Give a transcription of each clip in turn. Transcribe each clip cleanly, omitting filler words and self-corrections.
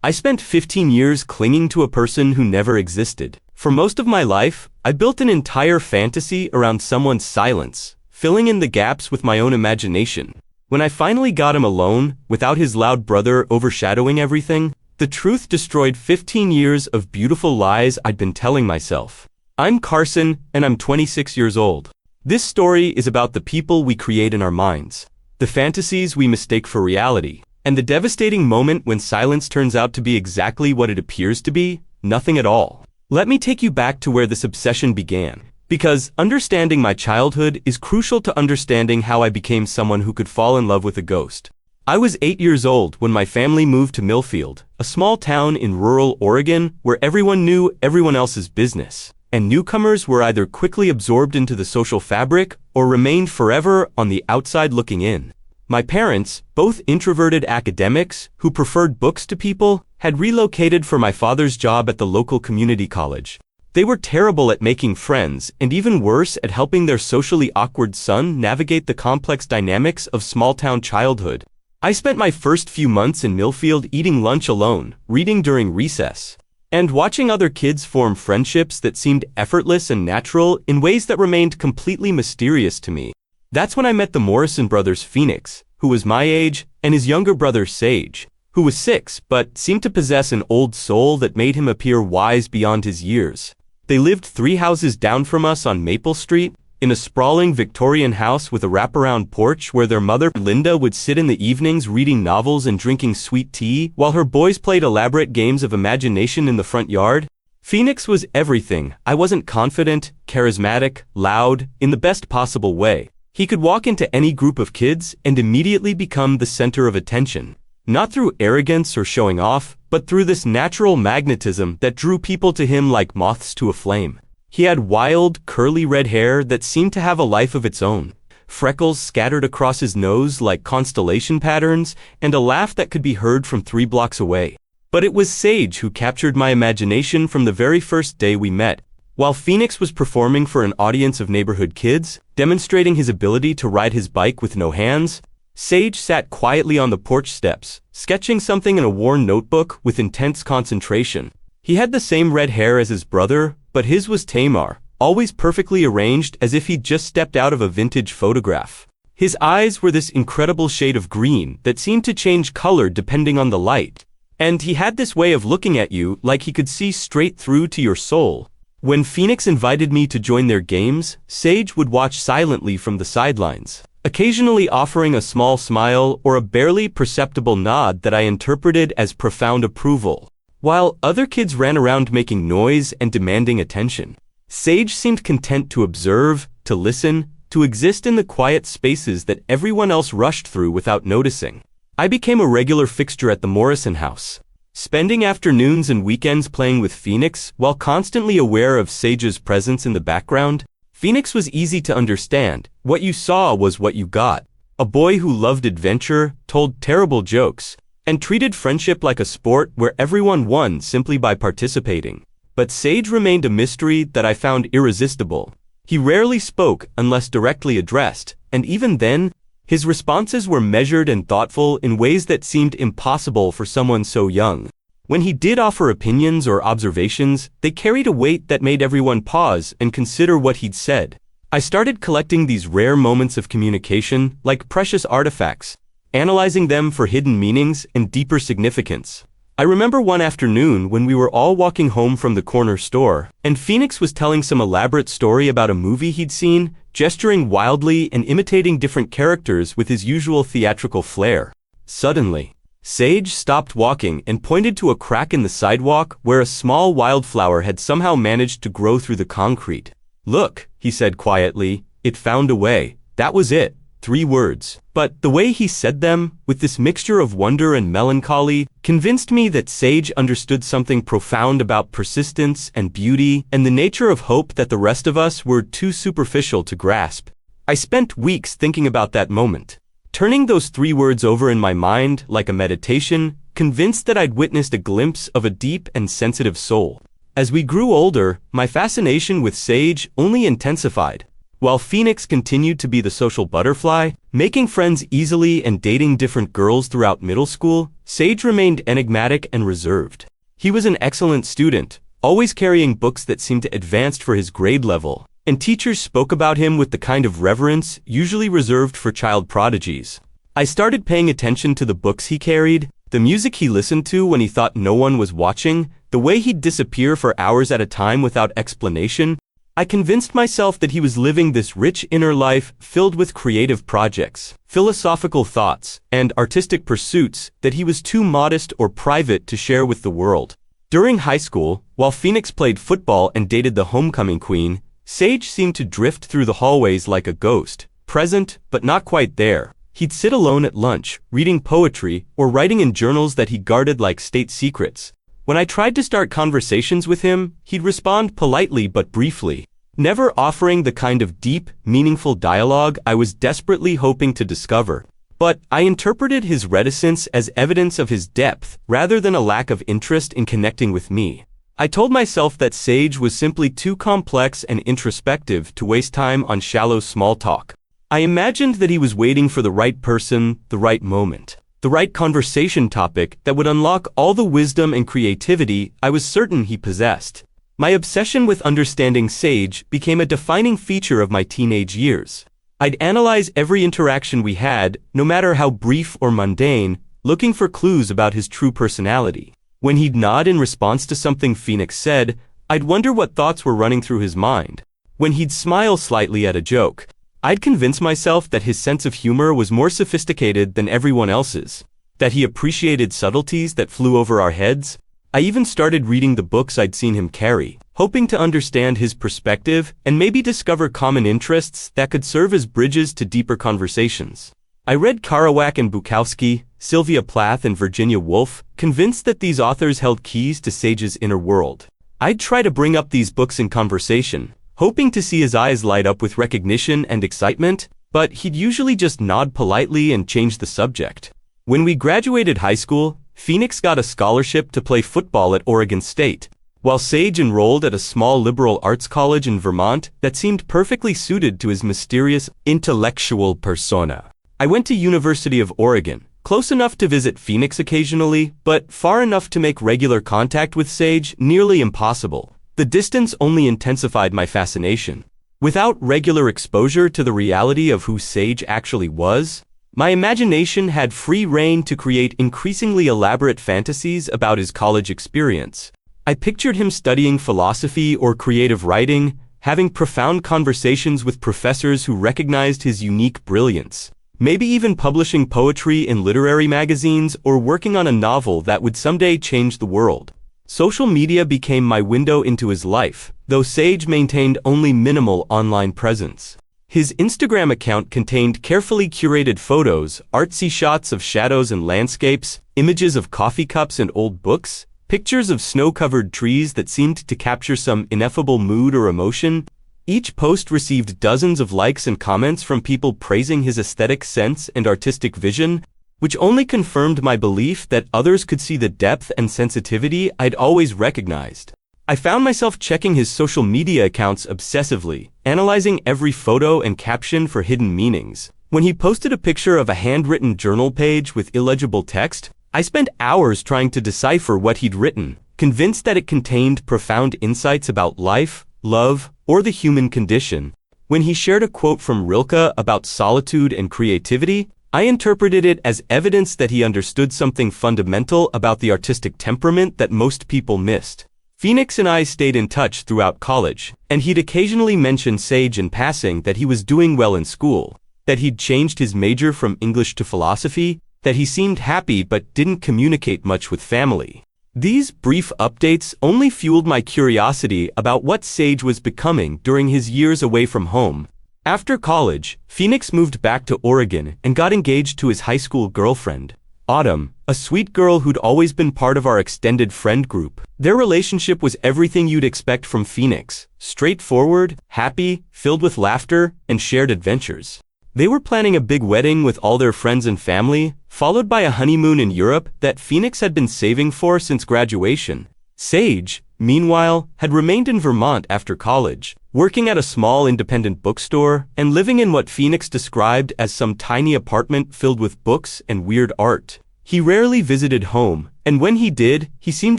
I spent 15 years clinging to a person who never existed. For most of my life, I built an entire fantasy around someone's silence, filling in the gaps with my own imagination. When I finally got him alone, without his loud brother overshadowing everything, the truth destroyed 15 years of beautiful lies I'd been telling myself. I'm Carson, and I'm 26 years old. This story is about the people we create in our minds, the fantasies we mistake for reality, and the devastating moment when silence turns out to be exactly what it appears to be, nothing at all. Let me take you back to where this obsession began, because understanding my childhood is crucial to understanding how I became someone who could fall in love with a ghost. I was 8 years old when my family moved to Millfield, a small town in rural Oregon where everyone knew everyone else's business, and newcomers were either quickly absorbed into the social fabric or remained forever on the outside looking in. My parents, both introverted academics who preferred books to people, had relocated for my father's job at the local community college. They were terrible at making friends and even worse at helping their socially awkward son navigate the complex dynamics of small-town childhood. I spent my first few months in Millfield eating lunch alone, reading during recess, and watching other kids form friendships that seemed effortless and natural in ways that remained completely mysterious to me. That's when I met the Morrison brothers Phoenix, who was my age, and his younger brother Sage, who was 6 but seemed to possess an old soul that made him appear wise beyond his years. They lived 3 houses down from us on Maple Street, in a sprawling Victorian house with a wraparound porch where their mother, Linda, would sit in the evenings reading novels and drinking sweet tea while her boys played elaborate games of imagination in the front yard. Phoenix was everything. I wasn't confident, charismatic, loud, in the best possible way. He could walk into any group of kids and immediately become the center of attention. Not through arrogance or showing off, but through this natural magnetism that drew people to him like moths to a flame. He had wild, curly red hair that seemed to have a life of its own, freckles scattered across his nose like constellation patterns, and a laugh that could be heard from 3 blocks away. But it was Sage who captured my imagination from the very first day we met. While Phoenix was performing for an audience of neighborhood kids, demonstrating his ability to ride his bike with no hands, Sage sat quietly on the porch steps, sketching something in a worn notebook with intense concentration. He had the same red hair as his brother, but his was Tamar, always perfectly arranged as if he'd just stepped out of a vintage photograph. His eyes were this incredible shade of green that seemed to change color depending on the light, and he had this way of looking at you like he could see straight through to your soul. When Phoenix invited me to join their games, Sage would watch silently from the sidelines, occasionally offering a small smile or a barely perceptible nod that I interpreted as profound approval. While other kids ran around making noise and demanding attention, Sage seemed content to observe, to listen, to exist in the quiet spaces that everyone else rushed through without noticing. I became a regular fixture at the Morrison house, spending afternoons and weekends playing with Phoenix while constantly aware of Sage's presence in the background. Phoenix was easy to understand. What you saw was what you got. A boy who loved adventure, told terrible jokes, and treated friendship like a sport where everyone won simply by participating. But Sage remained a mystery that I found irresistible. He rarely spoke unless directly addressed, and even then, his responses were measured and thoughtful in ways that seemed impossible for someone so young. When he did offer opinions or observations, they carried a weight that made everyone pause and consider what he'd said. I started collecting these rare moments of communication like precious artifacts, analyzing them for hidden meanings and deeper significance. I remember one afternoon when we were all walking home from the corner store, and Phoenix was telling some elaborate story about a movie he'd seen, gesturing wildly and imitating different characters with his usual theatrical flair. Suddenly, Sage stopped walking and pointed to a crack in the sidewalk where a small wildflower had somehow managed to grow through the concrete. "Look," he said quietly, "it found a way." That was it. 3 words. But the way he said them, with this mixture of wonder and melancholy, convinced me that Sage understood something profound about persistence and beauty and the nature of hope that the rest of us were too superficial to grasp. I spent weeks thinking about that moment, turning those 3 words over in my mind like a meditation, convinced that I'd witnessed a glimpse of a deep and sensitive soul. As we grew older, my fascination with Sage only intensified. While Phoenix continued to be the social butterfly, making friends easily and dating different girls throughout middle school, Sage remained enigmatic and reserved. He was an excellent student, always carrying books that seemed advanced for his grade level, and teachers spoke about him with the kind of reverence usually reserved for child prodigies. I started paying attention to the books he carried, the music he listened to when he thought no one was watching, the way he'd disappear for hours at a time without explanation. I convinced myself that he was living this rich inner life filled with creative projects, philosophical thoughts, and artistic pursuits that he was too modest or private to share with the world. During high school, while Phoenix played football and dated the homecoming queen, Sage seemed to drift through the hallways like a ghost, present but not quite there. He'd sit alone at lunch, reading poetry or writing in journals that he guarded like state secrets. When I tried to start conversations with him, he'd respond politely but briefly, never offering the kind of deep, meaningful dialogue I was desperately hoping to discover. But I interpreted his reticence as evidence of his depth rather than a lack of interest in connecting with me. I told myself that Sage was simply too complex and introspective to waste time on shallow small talk. I imagined that he was waiting for the right person, the right moment, the right conversation topic that would unlock all the wisdom and creativity I was certain he possessed. My obsession with understanding Sage became a defining feature of my teenage years. I'd analyze every interaction we had, no matter how brief or mundane, looking for clues about his true personality. When he'd nod in response to something Phoenix said, I'd wonder what thoughts were running through his mind. When he'd smile slightly at a joke, I'd convince myself that his sense of humor was more sophisticated than everyone else's, that he appreciated subtleties that flew over our heads. I even started reading the books I'd seen him carry, hoping to understand his perspective and maybe discover common interests that could serve as bridges to deeper conversations. I read Kerouac and Bukowski, Sylvia Plath and Virginia Woolf, convinced that these authors held keys to Sage's inner world. I'd try to bring up these books in conversation, hoping to see his eyes light up with recognition and excitement, but he'd usually just nod politely and change the subject. When we graduated high school, Phoenix got a scholarship to play football at Oregon State, while Sage enrolled at a small liberal arts college in Vermont that seemed perfectly suited to his mysterious, intellectual persona. I went to University of Oregon, close enough to visit Phoenix occasionally, but far enough to make regular contact with Sage nearly impossible. The distance only intensified my fascination. Without regular exposure to the reality of who Sage actually was, my imagination had free rein to create increasingly elaborate fantasies about his college experience. I pictured him studying philosophy or creative writing, having profound conversations with professors who recognized his unique brilliance, maybe even publishing poetry in literary magazines or working on a novel that would someday change the world. Social media became my window into his life, though Sage maintained only minimal online presence. His Instagram account contained carefully curated photos, artsy shots of shadows and landscapes, images of coffee cups and old books, pictures of snow-covered trees that seemed to capture some ineffable mood or emotion. Each post received dozens of likes and comments from people praising his aesthetic sense and artistic vision, which only confirmed my belief that others could see the depth and sensitivity I'd always recognized. I found myself checking his social media accounts obsessively, analyzing every photo and caption for hidden meanings. When he posted a picture of a handwritten journal page with illegible text, I spent hours trying to decipher what he'd written, convinced that it contained profound insights about life, love, or the human condition. When he shared a quote from Rilke about solitude and creativity, I interpreted it as evidence that he understood something fundamental about the artistic temperament that most people missed. Phoenix and I stayed in touch throughout college, and he'd occasionally mention Sage in passing that he was doing well in school, that he'd changed his major from English to philosophy, that he seemed happy but didn't communicate much with family. These brief updates only fueled my curiosity about what Sage was becoming during his years away from home. After college, Phoenix moved back to Oregon and got engaged to his high school girlfriend, Autumn, a sweet girl who'd always been part of our extended friend group. Their relationship was everything you'd expect from Phoenix, straightforward, happy, filled with laughter, and shared adventures. They were planning a big wedding with all their friends and family, followed by a honeymoon in Europe that Phoenix had been saving for since graduation. Sage, meanwhile, had remained in Vermont after college, working at a small independent bookstore, and living in what Phoenix described as some tiny apartment filled with books and weird art. He rarely visited home, and when he did, he seemed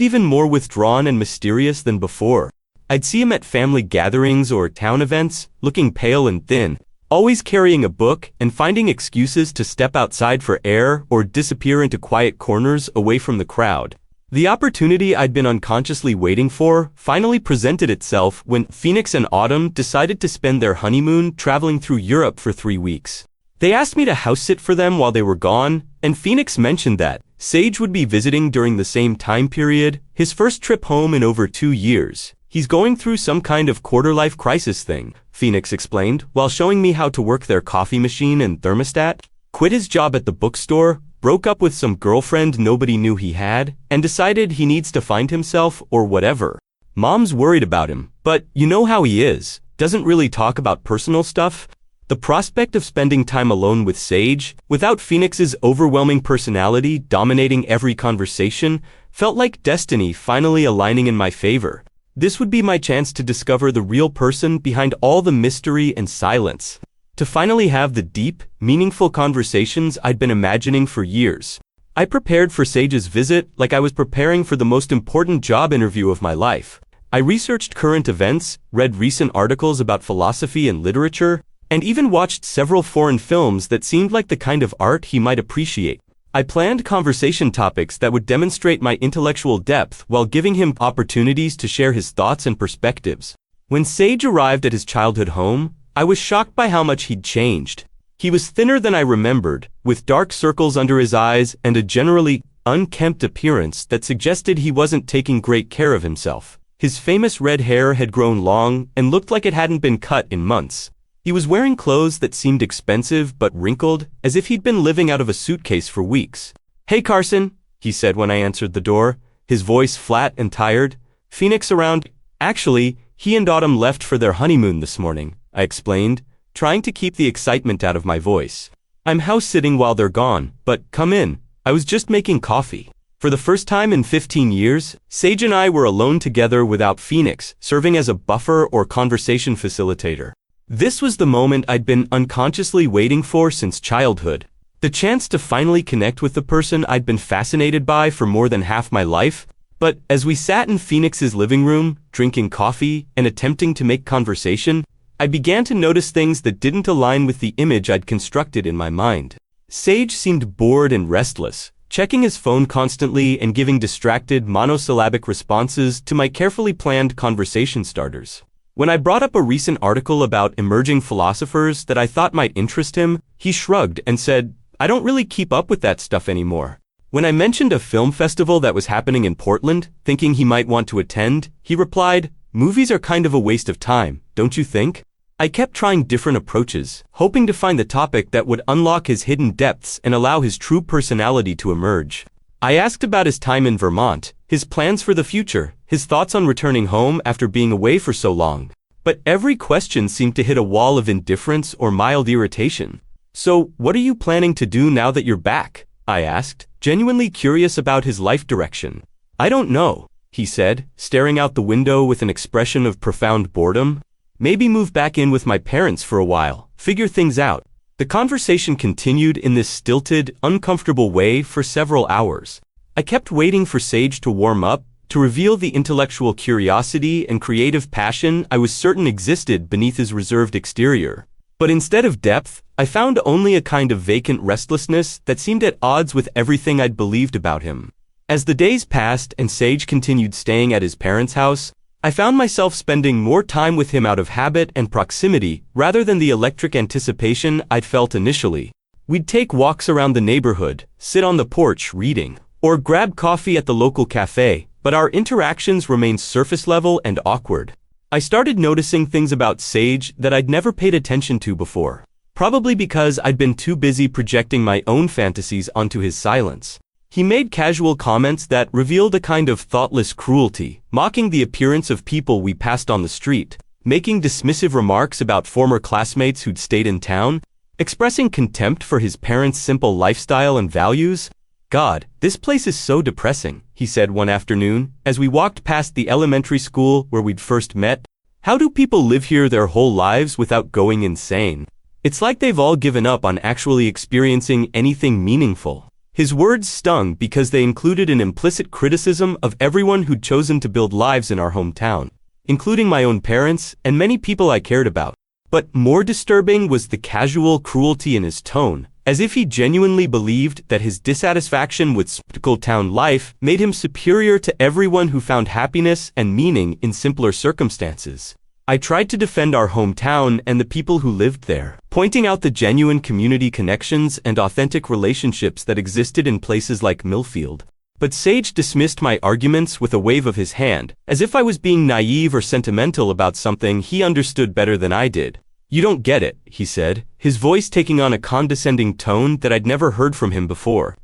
even more withdrawn and mysterious than before. I'd see him at family gatherings or town events, looking pale and thin, always carrying a book and finding excuses to step outside for air or disappear into quiet corners away from the crowd. The opportunity I'd been unconsciously waiting for finally presented itself when Phoenix and Autumn decided to spend their honeymoon traveling through Europe for 3 weeks. They asked me to house-sit for them while they were gone, and Phoenix mentioned that Sage would be visiting during the same time period, his first trip home in over 2 years. He's going through some kind of quarter-life crisis thing, Phoenix explained, while showing me how to work their coffee machine and thermostat. Quit his job at the bookstore, broke up with some girlfriend nobody knew he had, and decided he needs to find himself or whatever. Mom's worried about him, but you know how he is, doesn't really talk about personal stuff. The prospect of spending time alone with Sage, without Phoenix's overwhelming personality dominating every conversation, felt like destiny finally aligning in my favor. This would be my chance to discover the real person behind all the mystery and silence. To finally have the deep, meaningful conversations I'd been imagining for years. I prepared for Sage's visit like I was preparing for the most important job interview of my life. I researched current events, read recent articles about philosophy and literature, and even watched several foreign films that seemed like the kind of art he might appreciate. I planned conversation topics that would demonstrate my intellectual depth while giving him opportunities to share his thoughts and perspectives. When Sage arrived at his childhood home, I was shocked by how much he'd changed. He was thinner than I remembered, with dark circles under his eyes and a generally unkempt appearance that suggested he wasn't taking great care of himself. His famous red hair had grown long and looked like it hadn't been cut in months. He was wearing clothes that seemed expensive but wrinkled, as if he'd been living out of a suitcase for weeks. "Hey Carson," he said when I answered the door, his voice flat and tired. "Phoenix around?" "Actually, he and Autumn left for their honeymoon this morning," I explained, trying to keep the excitement out of my voice. "I'm house-sitting while they're gone, but come in. I was just making coffee." For the first time in 15 years, Sage and I were alone together without Phoenix, serving as a buffer or conversation facilitator. This was the moment I'd been unconsciously waiting for since childhood. The chance to finally connect with the person I'd been fascinated by for more than half my life. But as we sat in Phoenix's living room, drinking coffee and attempting to make conversation, I began to notice things that didn't align with the image I'd constructed in my mind. Sage seemed bored and restless, checking his phone constantly and giving distracted, monosyllabic responses to my carefully planned conversation starters. When I brought up a recent article about emerging philosophers that I thought might interest him, he shrugged and said, "I don't really keep up with that stuff anymore." When I mentioned a film festival that was happening in Portland, thinking he might want to attend, he replied, "Movies are kind of a waste of time, don't you think?" I kept trying different approaches, hoping to find the topic that would unlock his hidden depths and allow his true personality to emerge. I asked about his time in Vermont, his plans for the future, his thoughts on returning home after being away for so long. But every question seemed to hit a wall of indifference or mild irritation. "So, what are you planning to do now that you're back?" I asked, genuinely curious about his life direction. "I don't know," he said, staring out the window with an expression of profound boredom. "Maybe move back in with my parents for a while, figure things out." The conversation continued in this stilted, uncomfortable way for several hours. I kept waiting for Sage to warm up, to reveal the intellectual curiosity and creative passion I was certain existed beneath his reserved exterior. But instead of depth, I found only a kind of vacant restlessness that seemed at odds with everything I'd believed about him. As the days passed and Sage continued staying at his parents' house, I found myself spending more time with him out of habit and proximity rather than the electric anticipation I'd felt initially. We'd take walks around the neighborhood, sit on the porch reading, or grab coffee at the local cafe, but our interactions remained surface level and awkward. I started noticing things about Sage that I'd never paid attention to before, probably because I'd been too busy projecting my own fantasies onto his silence. He made casual comments that revealed a kind of thoughtless cruelty, mocking the appearance of people we passed on the street, making dismissive remarks about former classmates who'd stayed in town, expressing contempt for his parents' simple lifestyle and values. "God, this place is so depressing," he said one afternoon, as we walked past the elementary school where we'd first met. How do people live here their whole lives without going insane? It's like they've all given up on actually experiencing anything meaningful. His words stung because they included an implicit criticism of everyone who'd chosen to build lives in our hometown, including my own parents and many people I cared about. But more disturbing was the casual cruelty in his tone, as if he genuinely believed that his dissatisfaction with spectacle town life made him superior to everyone who found happiness and meaning in simpler circumstances. I tried to defend our hometown and the people who lived there, pointing out the genuine community connections and authentic relationships that existed in places like Millfield. But Sage dismissed my arguments with a wave of his hand, as if I was being naive or sentimental about something he understood better than I did. "You don't get it," he said, his voice taking on a condescending tone that I'd never heard from him before.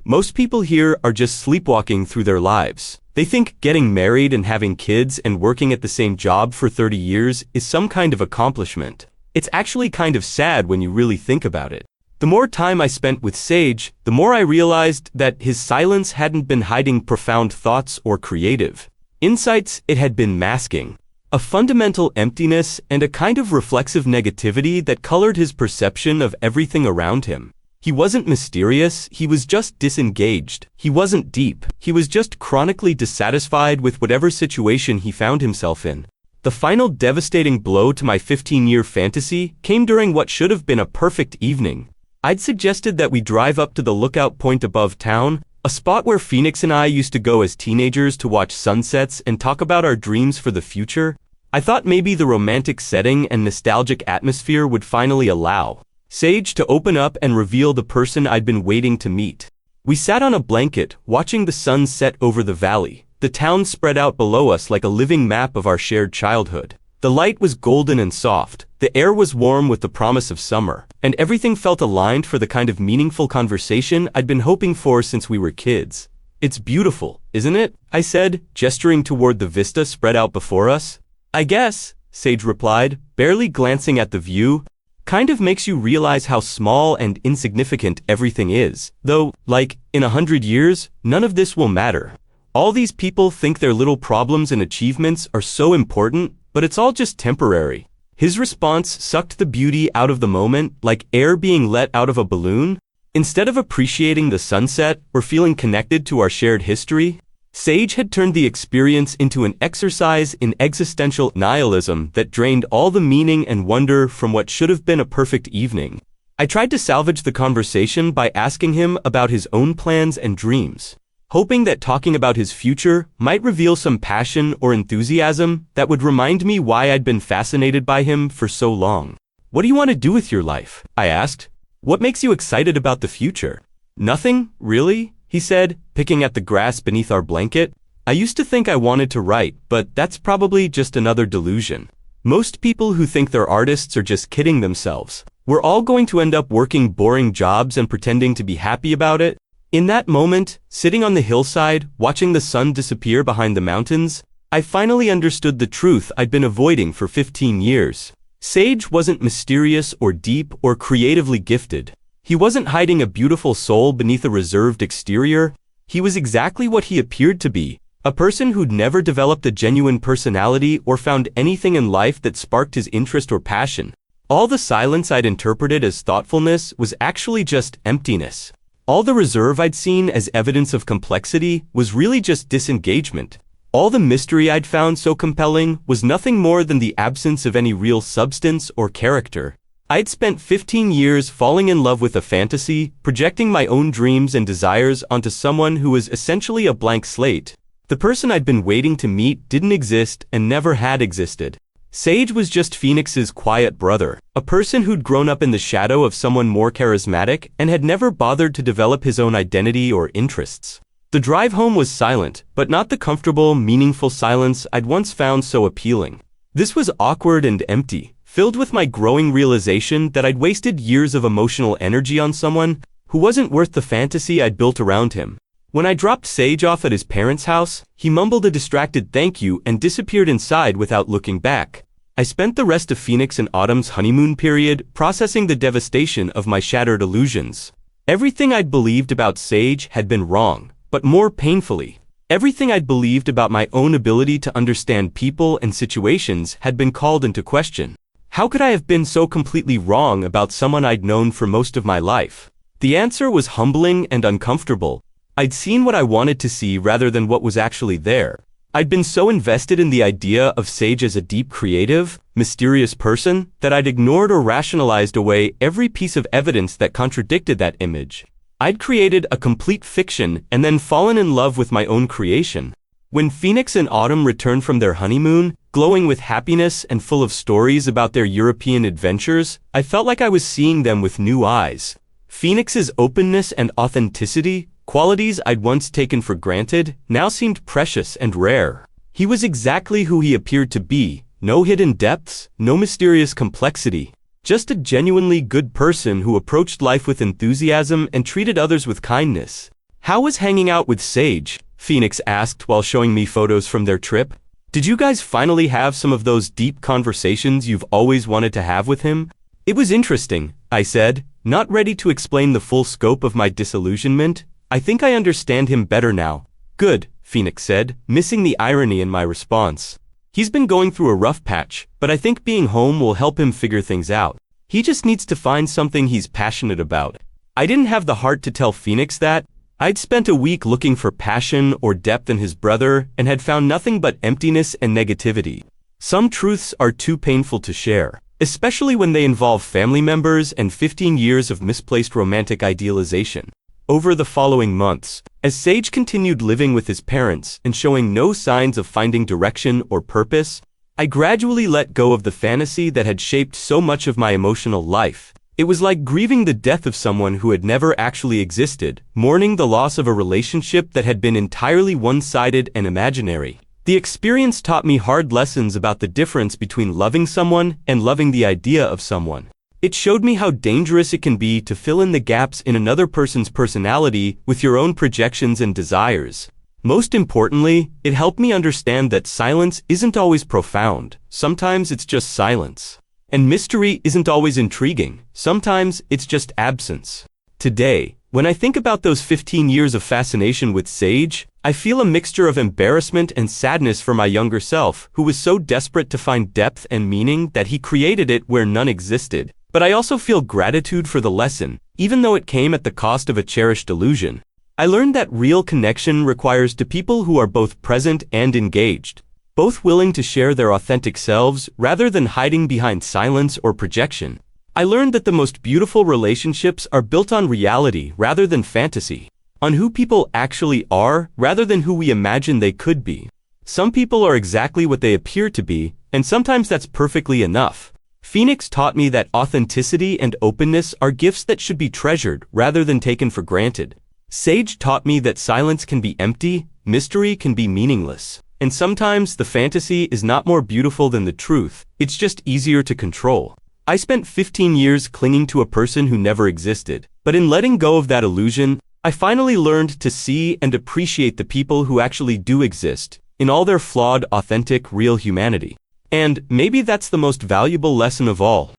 "Most people here are just sleepwalking through their lives. They think getting married and having kids and working at the same job for 30 years is some kind of accomplishment. It's actually kind of sad when you really think about it." The more time I spent with Sage, the more I realized that his silence hadn't been hiding profound thoughts or creative insights, it had been masking a fundamental emptiness and a kind of reflexive negativity that colored his perception of everything around him. He wasn't mysterious, he was just disengaged. He wasn't deep, he was just chronically dissatisfied with whatever situation he found himself in. The final devastating blow to my 15-year fantasy came during what should have been a perfect evening. I'd suggested that we drive up to the lookout point above town, a spot where Phoenix and I used to go as teenagers to watch sunsets and talk about our dreams for the future. I thought maybe the romantic setting and nostalgic atmosphere would finally allow Sage to open up and reveal the person I'd been waiting to meet. We sat on a blanket, watching the sun set over the valley, the town spread out below us like a living map of our shared childhood. The light was golden and soft, the air was warm with the promise of summer, and everything felt aligned for the kind of meaningful conversation I'd been hoping for since we were kids. "It's beautiful, isn't it?" I said, gesturing toward the vista spread out before us. "I guess," Sage replied, barely glancing at the view. "Kind of makes you realize how small and insignificant everything is. Though, like, in 100 years, none of this will matter. All these people think their little problems and achievements are so important, but it's all just temporary." His response sucked the beauty out of the moment, like air being let out of a balloon. Instead of appreciating the sunset or feeling connected to our shared history, Sage had turned the experience into an exercise in existential nihilism that drained all the meaning and wonder from what should have been a perfect evening. I tried to salvage the conversation by asking him about his own plans and dreams, hoping that talking about his future might reveal some passion or enthusiasm that would remind me why I'd been fascinated by him for so long. "What do you want to do with your life?" I asked. "What makes you excited about the future?" "Nothing, really," he said, picking at the grass beneath our blanket. "I used to think I wanted to write, but that's probably just another delusion. Most people who think they're artists are just kidding themselves. We're all going to end up working boring jobs and pretending to be happy about it." In that moment, sitting on the hillside, watching the sun disappear behind the mountains, I finally understood the truth I'd been avoiding for 15 years. Sage wasn't mysterious or deep or creatively gifted. He wasn't hiding a beautiful soul beneath a reserved exterior. He was exactly what he appeared to be, a person who'd never developed a genuine personality or found anything in life that sparked his interest or passion. All the silence I'd interpreted as thoughtfulness was actually just emptiness. All the reserve I'd seen as evidence of complexity was really just disengagement. All the mystery I'd found so compelling was nothing more than the absence of any real substance or character. I'd spent 15 years falling in love with a fantasy, projecting my own dreams and desires onto someone who was essentially a blank slate. The person I'd been waiting to meet didn't exist and never had existed. Sage was just Phoenix's quiet brother, a person who'd grown up in the shadow of someone more charismatic and had never bothered to develop his own identity or interests. The drive home was silent, but not the comfortable, meaningful silence I'd once found so appealing. This was awkward and empty, filled with my growing realization that I'd wasted years of emotional energy on someone who wasn't worth the fantasy I'd built around him. When I dropped Sage off at his parents' house, he mumbled a distracted thank you and disappeared inside without looking back. I spent the rest of Phoenix and Autumn's honeymoon period processing the devastation of my shattered illusions. Everything I'd believed about Sage had been wrong, but more painfully. Everything I'd believed about my own ability to understand people and situations had been called into question. How could I have been so completely wrong about someone I'd known for most of my life? The answer was humbling and uncomfortable. I'd seen what I wanted to see rather than what was actually there. I'd been so invested in the idea of Sage as a deep creative, mysterious person that I'd ignored or rationalized away every piece of evidence that contradicted that image. I'd created a complete fiction and then fallen in love with my own creation. When Phoenix and Autumn returned from their honeymoon, glowing with happiness and full of stories about their European adventures, I felt like I was seeing them with new eyes. Phoenix's openness and authenticity, qualities I'd once taken for granted, now seemed precious and rare. He was exactly who he appeared to be, no hidden depths, no mysterious complexity. Just a genuinely good person who approached life with enthusiasm and treated others with kindness. "How was hanging out with Sage?" Phoenix asked while showing me photos from their trip. "Did you guys finally have some of those deep conversations you've always wanted to have with him?" "It was interesting," I said, not ready to explain the full scope of my disillusionment. "I think I understand him better now." "Good," Phoenix said, missing the irony in my response. "He's been going through a rough patch, but I think being home will help him figure things out. He just needs to find something he's passionate about." I didn't have the heart to tell Phoenix that. I'd spent a week looking for passion or depth in his brother and had found nothing but emptiness and negativity. Some truths are too painful to share, especially when they involve family members and 15 years of misplaced romantic idealization. Over the following months, as Sage continued living with his parents and showing no signs of finding direction or purpose, I gradually let go of the fantasy that had shaped so much of my emotional life. It was like grieving the death of someone who had never actually existed, mourning the loss of a relationship that had been entirely one-sided and imaginary. The experience taught me hard lessons about the difference between loving someone and loving the idea of someone. It showed me how dangerous it can be to fill in the gaps in another person's personality with your own projections and desires. Most importantly, it helped me understand that silence isn't always profound. Sometimes it's just silence. And mystery isn't always intriguing. Sometimes it's just absence. Today, when I think about those 15 years of fascination with Sage, I feel a mixture of embarrassment and sadness for my younger self, who was so desperate to find depth and meaning that he created it where none existed. But I also feel gratitude for the lesson, even though it came at the cost of a cherished illusion. I learned that real connection requires two people who are both present and engaged, both willing to share their authentic selves rather than hiding behind silence or projection. I learned that the most beautiful relationships are built on reality rather than fantasy, on who people actually are rather than who we imagine they could be. Some people are exactly what they appear to be, and sometimes that's perfectly enough. Phoenix taught me that authenticity and openness are gifts that should be treasured rather than taken for granted. Sage taught me that silence can be empty, mystery can be meaningless, and sometimes the fantasy is not more beautiful than the truth, it's just easier to control. I spent 15 years clinging to a person who never existed, but in letting go of that illusion, I finally learned to see and appreciate the people who actually do exist, in all their flawed, authentic, real humanity. And maybe that's the most valuable lesson of all.